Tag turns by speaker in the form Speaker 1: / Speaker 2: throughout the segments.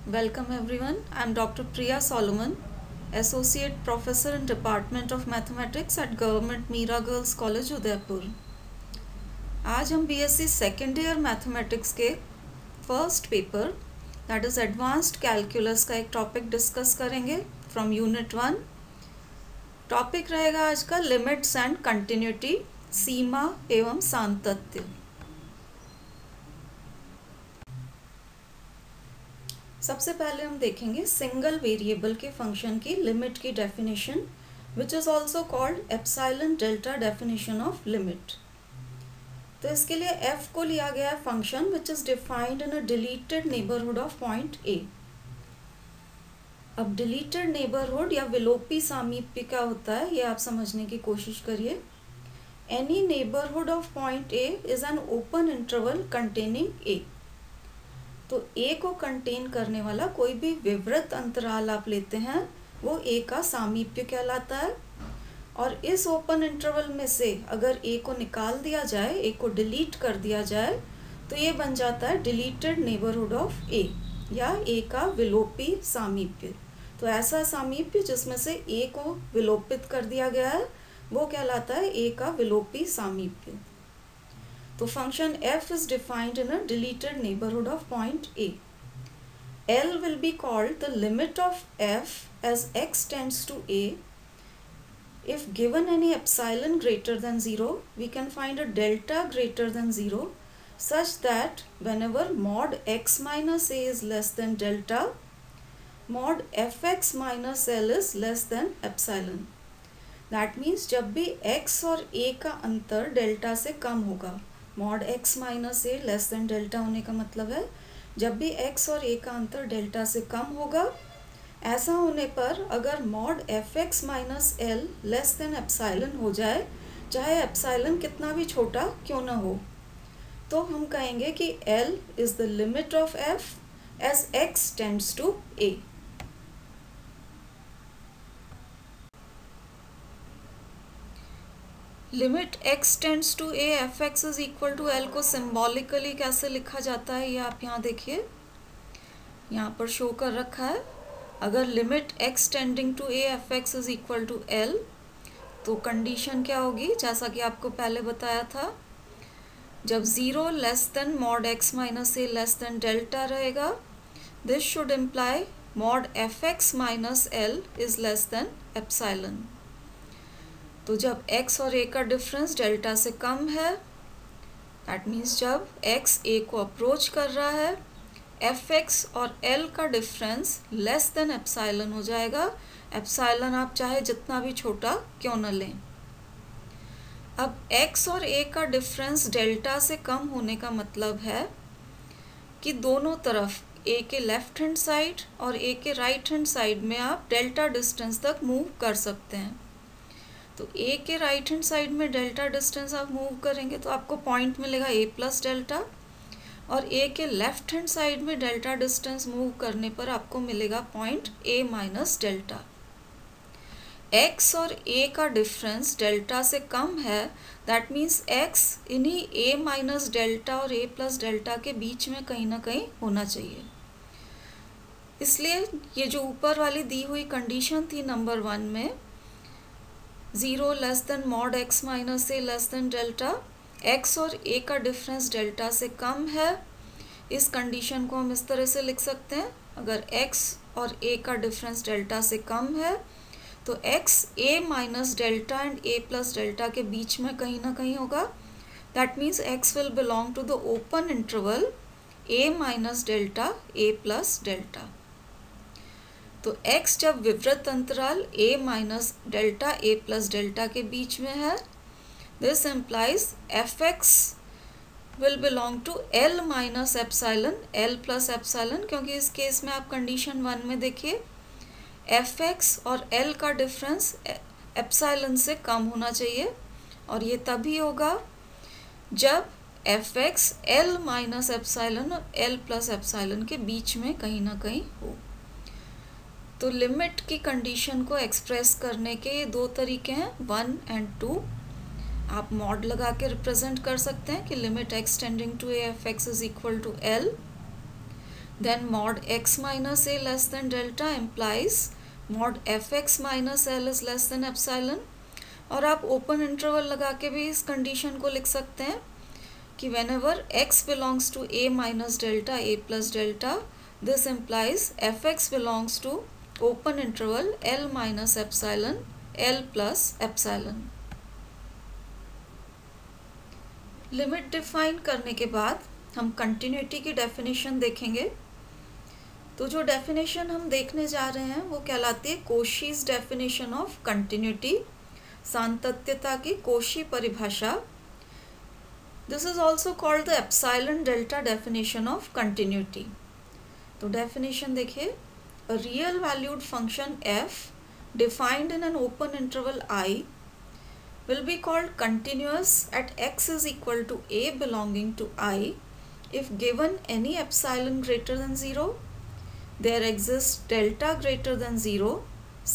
Speaker 1: Welcome everyone. I am Dr. Priya Solomon, Associate Professor in Department of Mathematics at Government Meera Girls College, Udaipur. आज हम BSc second year mathematics के first paper that is advanced calculus का एक topic discuss करेंगे from unit 1। Topic रहेगा आज का limits and continuity, सीमा एवं सातत्य। सबसे पहले हम देखेंगे सिंगल वेरिएबल के फंक्शन की लिमिट की definition, which is also called epsilon delta definition of limit. तो इसके लिए f को लिया गया है function which is defined in a deleted neighbourhood of point a। अब डिलीटेड नेबरहुड या विलोपी सामीप्य क्या होता है ये आप समझने की कोशिश करिए। Any neighbourhood of point a is an open interval containing a। तो a को कंटेन करने वाला कोई भी विवृत अंतराल आप लेते हैं वो a का सामीप्य कहलाता है। और इस ओपन इंटरवल में से अगर a को निकाल दिया जाए, a को डिलीट कर दिया जाए, तो ये बन जाता है डिलीटेड नेबरहुड ऑफ a या a का विलोपी सामीप्य। तो ऐसा सामीप्य जिसमें से a को विलोपित कर दिया गया है वो कहलाता है a का विलोपी सामीप्य। तो function f is defined in a deleted neighborhood of point a. L will be called the limit of f as x tends to a. If given any epsilon greater than 0, we can find a delta greater than 0 such that whenever mod x minus a is less than delta, mod fx minus l is less than epsilon. That means जब भी x और a का अंतर delta से कम होगा, mod x minus ए less than delta होने का मतलब है जब भी x और a का अंतर डेल्टा से कम होगा, ऐसा होने पर अगर mod fx minus L less than epsilon हो जाए, चाहे एप्सिलॉन कितना भी छोटा क्यों ना हो, तो हम कहेंगे कि L is the limit of f as x tends to a। Limit x tends to a f x is equal to L को सिम्बॉलिकली कैसे लिखा जाता है ये आप यहाँ देखिए, यहाँ पर शो कर रखा है। अगर limit x tending to a f x is equal to L, तो कंडीशन क्या होगी, जैसा कि आपको पहले बताया था, जब 0 less than mod x minus ए लेस देन डेल्टा रहेगा, this should imply mod F X minus L is less than epsilon. तो जब x और a का डिफरेंस डेल्टा से कम है, दैट मीन्स जब x a को अप्रोच कर रहा है, fx और l का डिफरेंस लेस देन एप्सिलॉन हो जाएगा। एप्सिलॉन आप चाहे जितना भी छोटा क्यों न लें। अब x और a का डिफरेंस डेल्टा से कम होने का मतलब है कि दोनों तरफ a के लेफ्ट हैंड साइड और a के राइट हैंड साइड में आप डेल्टा डिस्टेंस तक मूव कर सकते हैं। तो a के राइट हैंड साइड में डेल्टा डिस्टेंस आप मूव करेंगे तो आपको पॉइंट मिलेगा a प्लस डेल्टा, और a के लेफ्ट हैंड साइड में डेल्टा डिस्टेंस मूव करने पर आपको मिलेगा point a minus delta. x और a का डिफरेंस डेल्टा से कम है, दैट मीन्स x इन्हीं a माइनस डेल्टा और a प्लस डेल्टा के बीच में कहीं ना कहीं होना चाहिए। इसलिए ये जो ऊपर वाली दी हुई कंडीशन थी नंबर 1 में, 0 less than mod x minus ए लेस देन डेल्टा, x और a का डिफरेंस डेल्टा से कम है, इस कंडीशन को हम इस तरह से लिख सकते हैं। अगर x और a का डिफरेंस डेल्टा से कम है तो x a minus delta and a plus delta के बीच में कहीं ना कहीं होगा। That means x will belong to the open interval a minus delta a plus delta. तो x जब विवृत अंतराल a minus delta a plus delta के बीच में है, this implies fx will belong to l minus epsilon, l plus epsilon, क्योंकि इस केस में आप कंडीशन 1 में देखिए fx और l का डिफरेंस एप्सिलॉन से कम होना चाहिए, और ये तभी होगा जब fx l माइनस एप्सिलॉन और l प्लस एप्सिलॉन के बीच में कहीं ना कहीं हो। तो लिमिट की कंडीशन को एक्सप्रेस करने के ये दो तरीके हैं, 1 एंड 2। आप मॉड लगा के रिप्रेजेंट कर सकते हैं कि limit x tending to a f x is equal to l। Then mod x minus a less than delta implies mod fx minus l is less than epsilon. और आप open interval लगा के भी इस कंडीशन को लिख सकते हैं कि whenever x belongs to a minus delta a plus delta, this implies fx belongs to open interval l minus epsilon l plus epsilon. Limit define करने के बाद हम कंटिन्यूटी की डेफिनेशन देखेंगे. तो जो डेफिनेशन हम देखने जा रहे हैं वो कहलाती है कोशीज डेफिनेशन ऑफ कंटिन्यूटी, सांतत्यता की कोशी परिभाषा. This is also called the epsilon delta definition of continuity. तो डेफिनेशन देखिए, a real valued function f defined in an open interval I will be called continuous at x is equal to a belonging to I if given any epsilon greater than 0, there exists delta greater than 0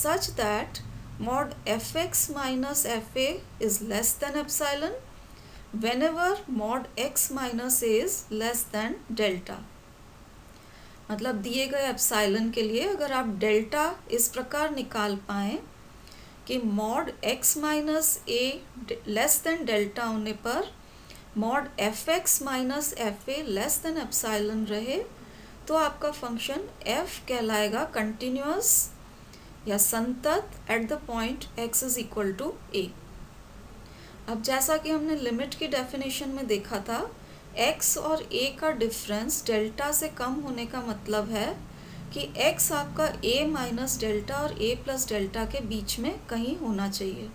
Speaker 1: such that mod fx minus fa is less than epsilon whenever mod x minus a is less than delta. मतलब दिए गए epsilon के लिए अगर आप delta इस प्रकार निकाल पाएँ कि मॉड x माइनस ए लेस देन डेल्टा होने पर mod fx minus fa less than epsilon रहे, तो आपका फंक्शन f कहलाएगा कंटिन्यूअस या संतत at the point x is equal to a. अब जैसा कि हमने लिमिट की डेफिनेशन में देखा था, x और a का डिफरेंस डेल्टा से कम होने का मतलब है कि x आपका a माइनस डेल्टा और a प्लस डेल्टा के बीच में कहीं होना चाहिए.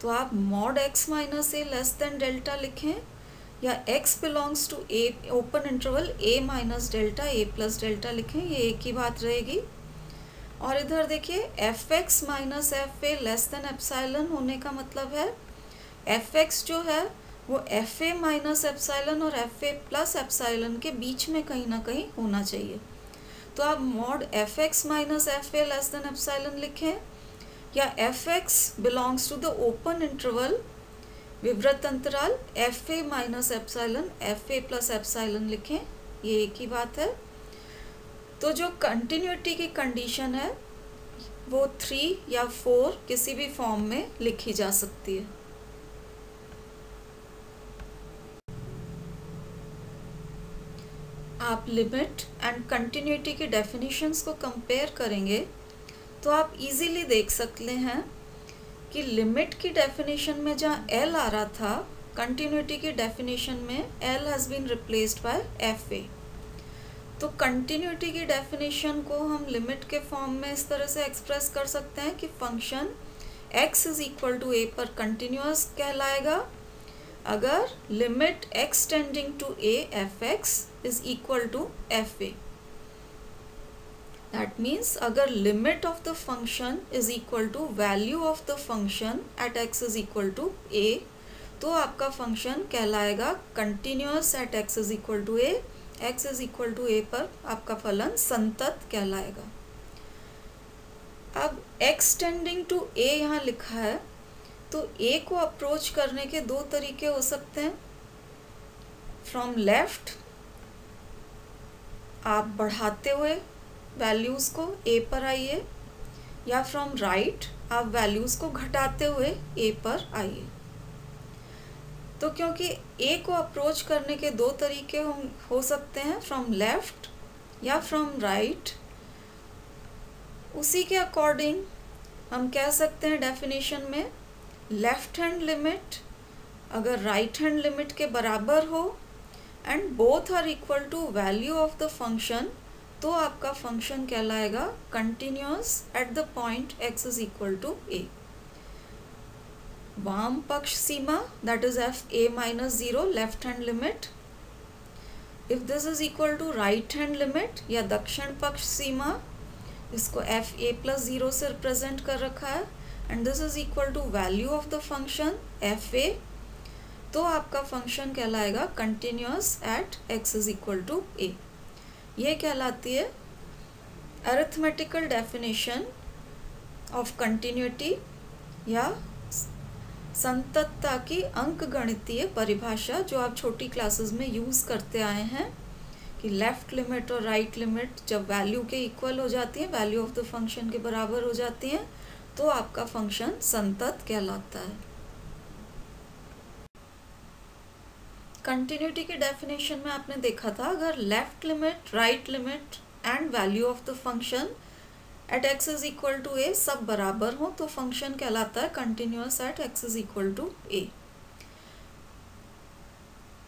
Speaker 1: तो आप mod x minus a less than delta लिखें या x belongs to a open interval a minus delta a plus delta लिखें, ये एक ही बात रहेगी. और इधर देखिए fx minus fa less than epsilon होने का मतलब है fx जो है वो fa माइनस एप्सिलॉन और fa प्लस एप्सिलॉन के बीच में कहीं ना कहीं होना चाहिए. तो आप mod fx minus fa less than epsilon लिखें या fx belongs to the open interval विवृत अंतराल fa minus epsilon fa plus epsilon लिखें, ये एक ही बात है. तो जो कंटिन्यूटी की कंडीशन है वो 3 या 4 किसी भी फॉर्म में लिखी जा सकती है. आप लिमिट एंड कंटिन्यूटी की डेफिनेशंस को कंपेयर करेंगे तो आप इजीली देख सकते हैं कि लिमिट की डेफिनेशन में जहाँ L आ रहा था, कंटिन्यूटी की डेफिनेशन में L has been replaced by FA. तो कंटिन्यूटी की डेफिनेशन को हम लिमिट के फॉर्म में इस तरह से एक्सप्रेस कर सकते हैं कि function x is equal to a पर कंटिन्यूअस कहलाएगा अगर limit x tending to a fx is equal to fa. That means अगर limit of the function is equal to value of the function at x is equal to a, तो आपका function कहलाएगा continuous at x is equal to a, x is equal to a पर आपका फलन संतत कहलाएगा. अब x टेंडिंग टू a यहाँ लिखा है, तो a को अप्रोच करने के दो तरीके हो सकते हैं. फ्रॉम लेफ्ट आप बढ़ाते हुए वैल्यूज़ को a पर आइए या फ्रॉम राइट आप वैल्यूज़ को घटाते हुए a पर आइए. तो क्योंकि a को अप्रोच करने के दो तरीके हो सकते हैं, फ्रॉम लेफ्ट या फ्रॉम राइट, उसी के अकॉर्डिंग हम कह सकते हैं डेफिनेशन में लेफ्ट हैंड लिमिट अगर राइट हैंड लिमिट के बराबर हो and both are equal to value of the function, तो आपका फंक्शन कहलाएगा continuous at the point x is equal to a. वाम पक्ष सीमा that is fa minus 0 left hand limit. If this is equal to right hand limit या दक्षिण पक्ष सीमा, इसको fa प्लस 0 से रिप्रेजेंट कर रखा है and this is equal to value of the function fa, तो आपका फंक्शन कहलाएगा continuous at x is equal to a. ये कहलाती है अरिथमेटिकल डेफिनेशन ऑफ कंटिन्यूटी या संततता की अंकगणितीय परिभाषा जो आप छोटी क्लासेस में यूज़ करते आए हैं. कि लेफ्ट लिमिट और राइट लिमिट जब वैल्यू के इक्वल हो जाती है, वैल्यू ऑफ द फंक्शन के बराबर हो जाती हैं, तो आपका फंक्शन संतत कहलाता है। कंटिन्यूटी की डेफिनेशन में आपने देखा था, अगर left limit, right limit and value of the function at X is equal to A सब बराबर हो तो फंक्शन कहलाता है continuous at X is equal to A.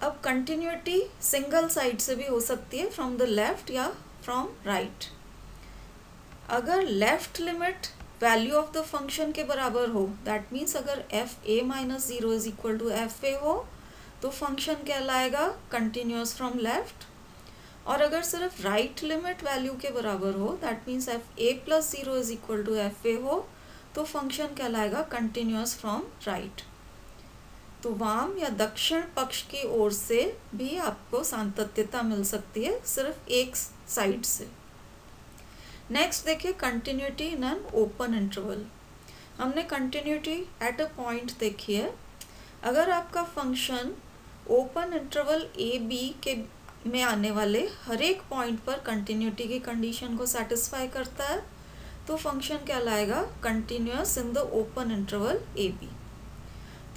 Speaker 1: अब कंटिन्यूटी सिंगल साइड से भी हो सकती है, फ्रॉम द लेफ्ट या फ्रॉम राइट। अगर left limit value of the function के बराबर हो, दैट मीन्स अगर F A minus zero is equal to F A हो तो फंक्शन कहलाएगा कंटिन्यूअस फ्रॉम लेफ्ट। और अगर सिर्फ राइट लिमिट वैल्यू के बराबर हो, that means f A plus zero is equal to F A हो, तो फंक्शन कहलाएगा कंटिन्यूअस फ्रॉम राइट। तो वाम या दक्षिण पक्ष की ओर से भी आपको सातत्यता मिल सकती है, सिर्फ एक साइड से। नेक्स्ट देखिए continuity in an open interval. हमने कंटिन्यूटी एट अ पॉइंट देखी है। अगर आपका फंक्शन ओपन इंटरवल ए बी के में आने वाले हर एक पॉइंट पर कंटिन्यूटी की कंडीशन को सेटिस्फाई करता है, तो फंक्शन कहलाएगा continuous in the open interval A B.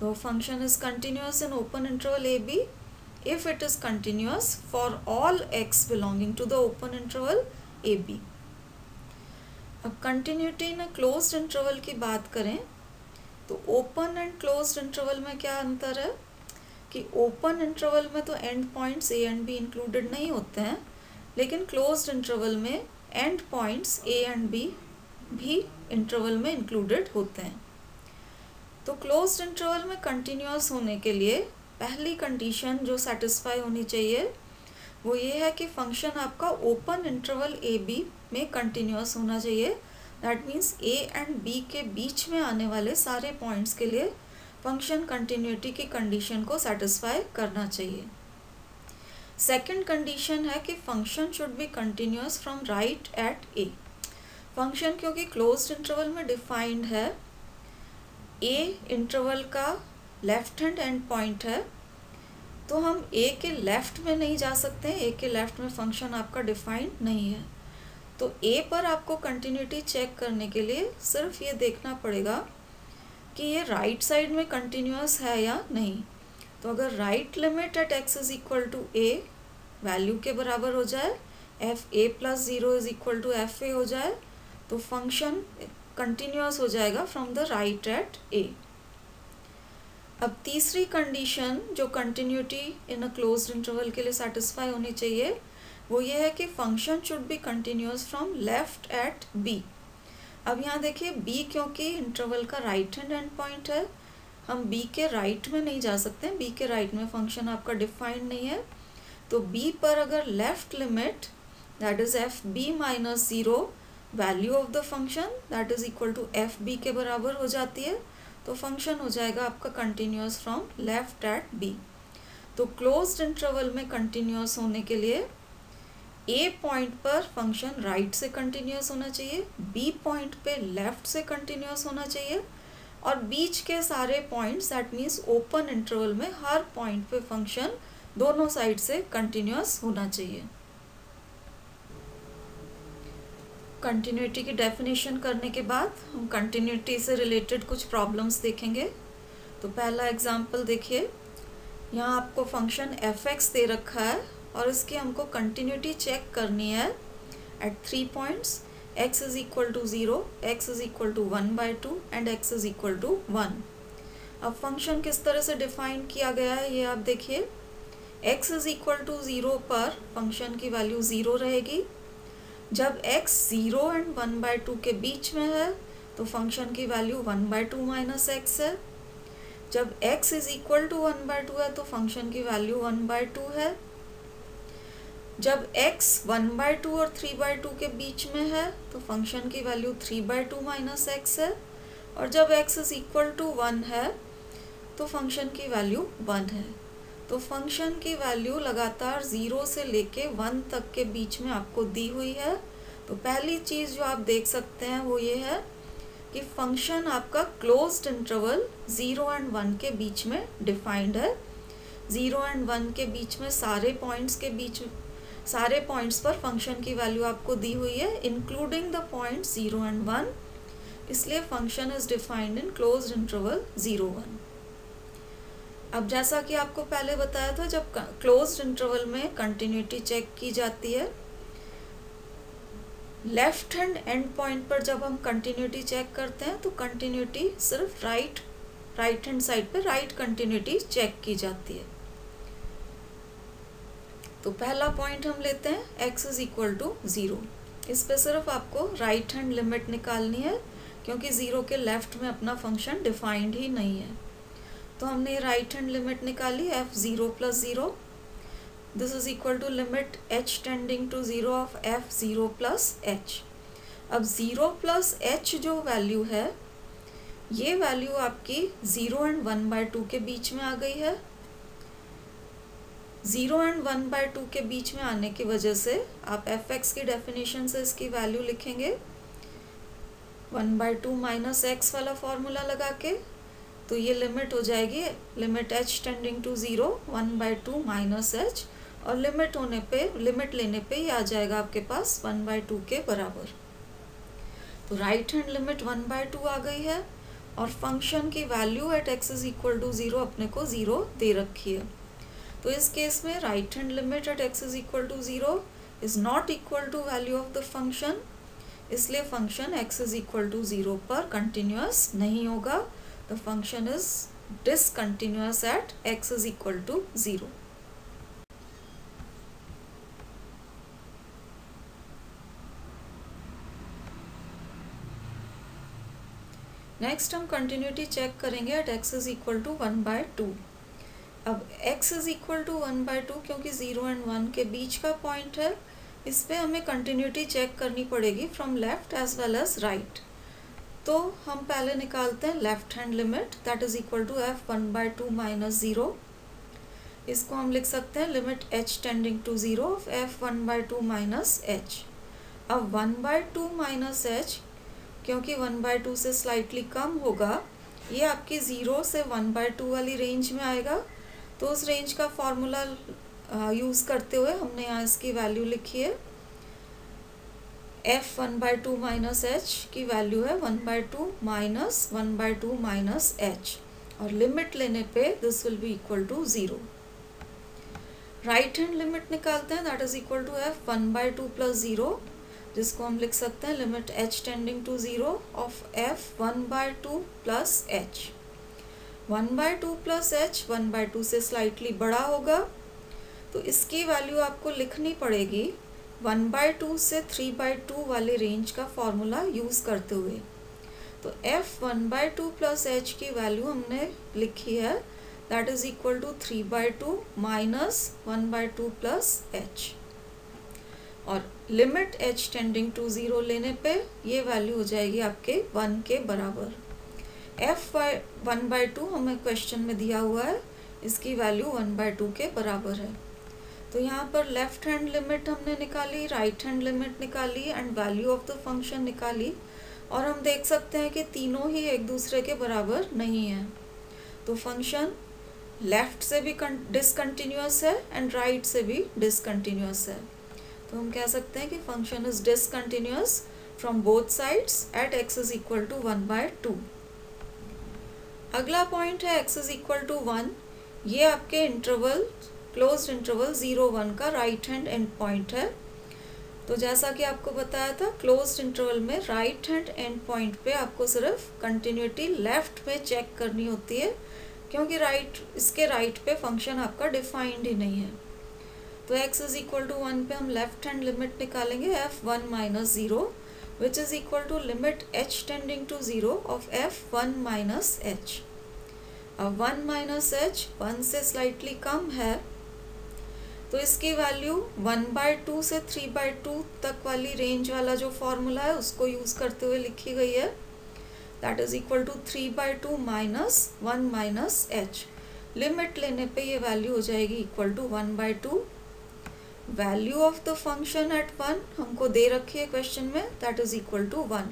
Speaker 1: तो function is continuous in open interval A B if it is continuous for all X belonging to the open interval A B. अब continuity in a closed interval की बात करें तो open and closed interval में क्या अंतर है कि ओपन इंटरवल में तो end points A and B included नहीं होते हैं, लेकिन क्लोज्ड इंटरवल में end points A and B भी इंटरवल में इंक्लूडेड होते हैं। तो क्लोज्ड इंटरवल में कंटिन्यूअस होने के लिए पहली कंडीशन जो सेटिस्फाई होनी चाहिए वो ये है कि फंक्शन आपका ओपन इंटरवल ए बी में कंटिन्यूअस होना चाहिए। That means A and B के बीच में आने वाले सारे पॉइंट्स के लिए फंक्शन कंटिन्यूटी की कंडीशन को सेटिस्फाई करना चाहिए। सेकंड कंडीशन है कि function should be continuous from right at A. Function क्योंकि क्लोज्ड इंटरवल में डिफाइंड है, ए इंटरवल का लेफ्ट हैंड एंड पॉइंट है, तो हम ए के लेफ्ट में नहीं जा सकते। ए के लेफ्ट में फंक्शन आपका डिफाइंड नहीं है। तो ए पर आपको कंटिन्यूटी चेक करने के लिए सिर्फ ये देखना पड़ेगा कि ये राइट साइड में कंटिन्यूअस है या नहीं। तो अगर right limit at X is equal to A value के बराबर हो जाए, F A plus zero is equal to F A हो जाए, तो फंक्शन कंटिन्यूअस हो जाएगा from the right at A. अब तीसरी कंडीशन जो continuity in a closed interval के लिए सेटिस्फाई होनी चाहिए वो ये है कि function should be continuous from left at B. अब यहाँ देखिए बी क्योंकि इंटरवल का राइट हैंड एंड पॉइंट है, हम बी के राइट में नहीं जा सकते। बी के राइट में फंक्शन आपका डिफाइंड नहीं है। तो बी पर अगर left limit that is F B minus zero value of the function that is equal to F B के बराबर हो जाती है, तो फंक्शन हो जाएगा आपका continuous from left at B. तो क्लोज्ड इंटरवल में कंटिन्यूअस होने के लिए ए पॉइंट पर फंक्शन राइट से कंटिन्यूअस होना चाहिए, बी पॉइंट पे लेफ्ट से कंटिन्यूअस होना चाहिए, और बीच के सारे points that means open interval में हर पॉइंट पे फंक्शन दोनों साइड से कंटिन्यूअस होना चाहिए। कंटिन्यूटी की डेफिनेशन करने के बाद हम कंटिन्यूटी से रिलेटेड कुछ प्रॉब्लम्स देखेंगे। तो पहला एग्जांपल देखिए, यहाँ आपको फंक्शन एफ एक्स दे रखा है और इसकी हमको कंटिन्यूटी चेक करनी है at 3 points, x is equal to 0, x is equal to 1/2 and x is equal to 1। अब फंक्शन किस तरह से डिफाइन किया गया है ये आप देखिए। x इज इक्वल टू 0 पर फंक्शन की वैल्यू 0 रहेगी। जब x 0 एंड 1/2 के बीच में है तो फंक्शन की वैल्यू 1/2 माइनस x है। जब x इज इक्वल टू 1/2 है तो फंक्शन की वैल्यू 1/2 है। जब x 1/2 और 3/2 के बीच में है तो फंक्शन की वैल्यू 3/2 माइनस x है। और जब x इज इक्वल टू 1 है तो फंक्शन की वैल्यू 1 है। तो फंक्शन की वैल्यू लगातार 0 से लेके 1 तक के बीच में आपको दी हुई है। तो पहली चीज़ जो आप देख सकते हैं वो ये है कि फंक्शन आपका क्लोज्ड इंटरवल 0 एंड 1 के बीच में डिफाइंड है। 0 एंड 1 के बीच में सारे पॉइंट्स के बीच सारे पॉइंट्स पर फंक्शन की वैल्यू आपको दी हुई है इंक्लूडिंग द पॉइंट 0 एंड 1, इसलिए function is defined in closed interval 0-1। अब जैसा कि आपको पहले बताया था, जब क्लोज्ड इंटरवल में कंटिन्यूटी चेक की जाती है, लेफ्ट हैंड एंड पॉइंट पर जब हम कंटिन्यूटी चेक करते हैं तो कंटिन्यूटी सिर्फ राइट हैंड साइड पे राइट कंटिन्यूटी चेक की जाती है। तो पहला पॉइंट हम लेते हैं x इज इक्वल टू 0। इस पे सिर्फ आपको राइट हैंड लिमिट निकालनी है क्योंकि 0 के लेफ्ट में अपना फंक्शन डिफाइंड ही नहीं है। तो हमने राइट हैंड लिमिट निकाली f0 plus 0, this is equal to limit h tending to 0 of f0 plus h। अब 0 प्लस h जो वैल्यू है, ये वैल्यू आपकी 0 एंड 1/2 के बीच में आ गई है। 0 एंड 1/2 के बीच में आने की वजह से आप fx की डेफिनेशन से इसकी वैल्यू लिखेंगे 1/2 माइनस एक्स वाला फॉर्मूला लगा के, तो ये लिमिट हो जाएगी limit h tending to 0 1/2 minus h, और लिमिट लेने पे ये आ जाएगा आपके पास 1/2 के बराबर। तो राइट हैंड लिमिट 1/2 आ गई है और फंक्शन की value at x is equal to 0 अपने को 0 दे रखी है। तो इस केस में right hand limit at x is equal to 0 is not equal to value of the function, इसलिए function x is equal to 0 पर कंटिन्यूअस नहीं होगा। The function is discontinuous at x is equal to 0। Next हम continuity check करेंगे at x is equal to 1/2। अब x is equal to 1/2 क्योंकि 0 and 1 के बीच का पॉइंट है, इस पे हमें कंटिन्यूटी चेक करनी पड़ेगी from left as well as right. तो हम पहले निकालते हैं left hand limit, that is equal to f 1/2 minus 0। इसको हम लिख सकते हैं limit h tending to 0 of f 1/2 minus h। अब 1/2 माइनस h क्योंकि 1/2 से स्लाइटली कम होगा, ये आपकी 0 से 1/2 वाली रेंज में आएगा। तो उस रेंज का फॉर्मूला यूज़ करते हुए हमने यहाँ इसकी वैल्यू लिखी है f 1/2 माइनस h की वैल्यू है 1/2 माइनस 1/2 माइनस h, और लिमिट लेने पे this will be equal to 0। Right hand limit निकालते हैं, that is equal to f 1/2 plus 0, जिसको हम लिख सकते हैं limit h tending to 0 of f 1/2 plus h। 1/2 plus h 1/2 से स्लाइटली बड़ा होगा, तो इसकी वैल्यू आपको लिखनी पड़ेगी 1/2 से 3/2 वाले रेंज का फॉर्मूला यूज़ करते हुए। तो f 1/2 प्लस h की वैल्यू हमने लिखी है, that is equal to 3/2 minus 1/2 plus h, और लिमिट h टेंडिंग टू 0 लेने पे ये वैल्यू हो जाएगी आपके 1 के बराबर। f 1/2 हमें क्वेश्चन में दिया हुआ है, इसकी वैल्यू 1/2 के बराबर है। तो यहाँ पर लेफ्ट हैंड लिमिट हमने निकाली, राइट हैंड लिमिट निकाली and value of the function निकाली, और हम देख सकते हैं कि तीनों ही एक दूसरे के बराबर नहीं है। तो फंक्शन लेफ्ट से भी डिसकंटिन्यूअस है एंड राइट से भी डिसकंटिन्यूअस है। तो हम कह सकते हैं कि function is discontinuous from both sides at x is equal to 1/2। अगला पॉइंट है x इज इक्वल टू 1। ये आपके इंटरवल क्लोज्ड इंटरवल 0-1 का राइट हैंड एंड पॉइंट है। तो जैसा कि आपको बताया था, क्लोज्ड इंटरवल में राइट हैंड एंड पॉइंट पे आपको सिर्फ कंटिन्यूटी लेफ्ट पे चेक करनी होती है, क्योंकि इसके राइट पे फंक्शन आपका डिफाइंड ही नहीं है। तो x इज इक्वल टू 1 पे हम लेफ्ट हैंड लिमिट निकालेंगे f 1 minus 0, which is equal to limit h tending to 0 of f 1 minus h। अब 1 माइनस h 1 से स्लाइटली कम है, तो इसकी वैल्यू 1/2 से 3/2 तक वाली रेंज वाला जो फॉर्मूला है उसको यूज़ करते हुए लिखी गई है, that is equal to 3/2 minus 1 minus h। Limit लेने पे ये वैल्यू हो जाएगी equal to 1/2। Value of the function at 1 हमको दे रखी है क्वेश्चन में, दैट इज इक्वल टू 1।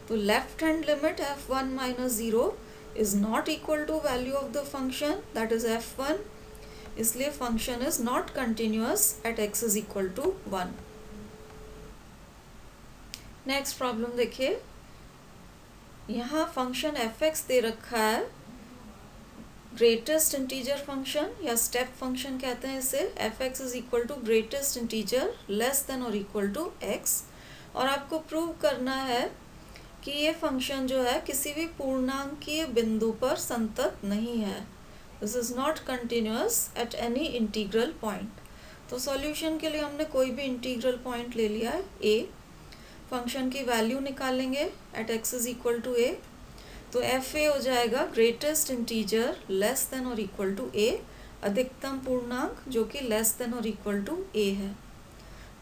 Speaker 1: तो left hand limit f1 minus 0 is not equal to value of the function, that is f1, इसलिए function is not continuous at x is equal to 1। Next problem देखिए, यहाँ function f(x) दे रखा है, greatest integer function या step function कहते हैं इसे। f(x) is equal to greatest integer less than और इक्वल टू x, और आपको प्रूव करना है कि ये फंक्शन जो है किसी भी पूर्णांकीय बिंदु पर संतत नहीं है। This is not continuous at any integral point. तो सॉल्यूशन के लिए हमने कोई भी इंटीग्रल पॉइंट ले लिया है a, फंक्शन की वैल्यू निकालेंगे at x is equal to a, तो fa हो जाएगा ग्रेटेस्ट इंटीजर लेस देन और इक्वल टू a, अधिकतम पूर्णांक जो कि लेस देन और इक्वल टू a है।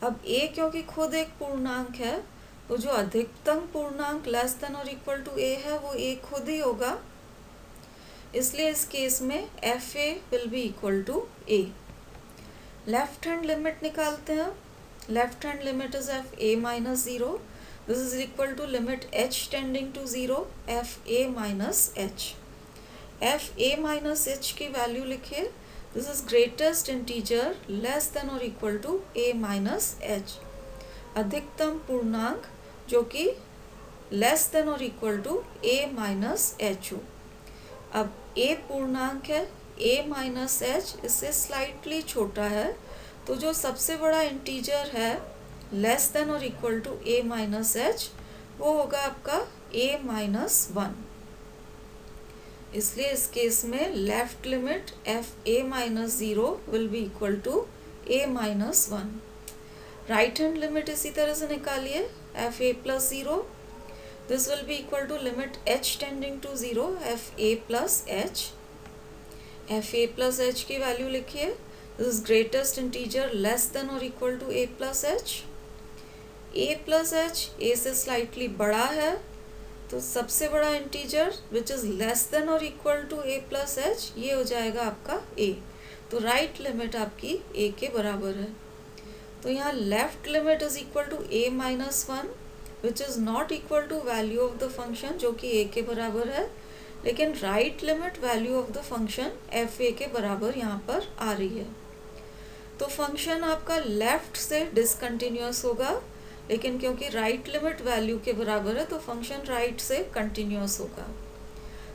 Speaker 1: अब a क्योंकि खुद एक पूर्णांक है, तो जो अधिकतम पूर्णांक लेस देन और इक्वल टू a है वो a खुद ही होगा, इसलिए इस केस में fa will be equal to a। Left hand limit निकालते हैं। Left hand limit is fa minus 0, this is equal to limit h tending to 0 fa minus h। fa minus h की value लिखिए, this is greatest integer less than or equal to a minus h, अधिकतम पूर्णांक जो कि less than or equal to a minus h हो। अब a पूर्णांक है, a minus h इससे स्लाइटली छोटा है, तो जो सबसे बड़ा इंटीजर है लेस देन और equal to a minus h वो होगा आपका a माइनस 1। इसलिए इस केस में left limit fa minus 0 will be equal to a minus 1। Right hand limit इसी तरह से निकालिए, fa plus 0, this will be equal to limit h tending to 0 fa plus h। fa plus h की value लिखिए, this is greatest integer less than और equal to a plus h। a plus h a से slightly बड़ा है, तो सबसे बड़ा integer which is less than और equal to a plus h ये हो जाएगा आपका a। तो राइट लिमिट आपकी a के बराबर है। तो यहाँ left limit is equal to a minus 1 which is not equal to value of the function जो कि a के बराबर है, लेकिन right limit value of the function fa के बराबर यहाँ पर आ रही है। तो फंक्शन आपका लेफ्ट से डिसकंटिन्यूअस होगा, लेकिन क्योंकि राइट लिमिट वैल्यू के बराबर है तो फंक्शन राइट से कंटिन्यूअस होगा।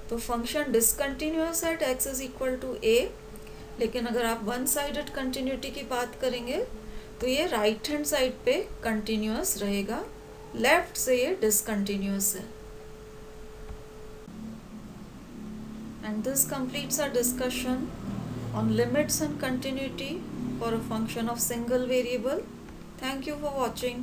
Speaker 1: तो function discontinuous at x is equal to a, लेकिन अगर आप वन साइडेड कंटिन्यूटी की बात करेंगे तो ये राइट हैंड साइड पे कंटिन्यूअस रहेगा, लेफ्ट से ये डिसकंटिन्यूअस है। And this completes our discussion on limits and continuity for a function of single variable. Thank you for watching.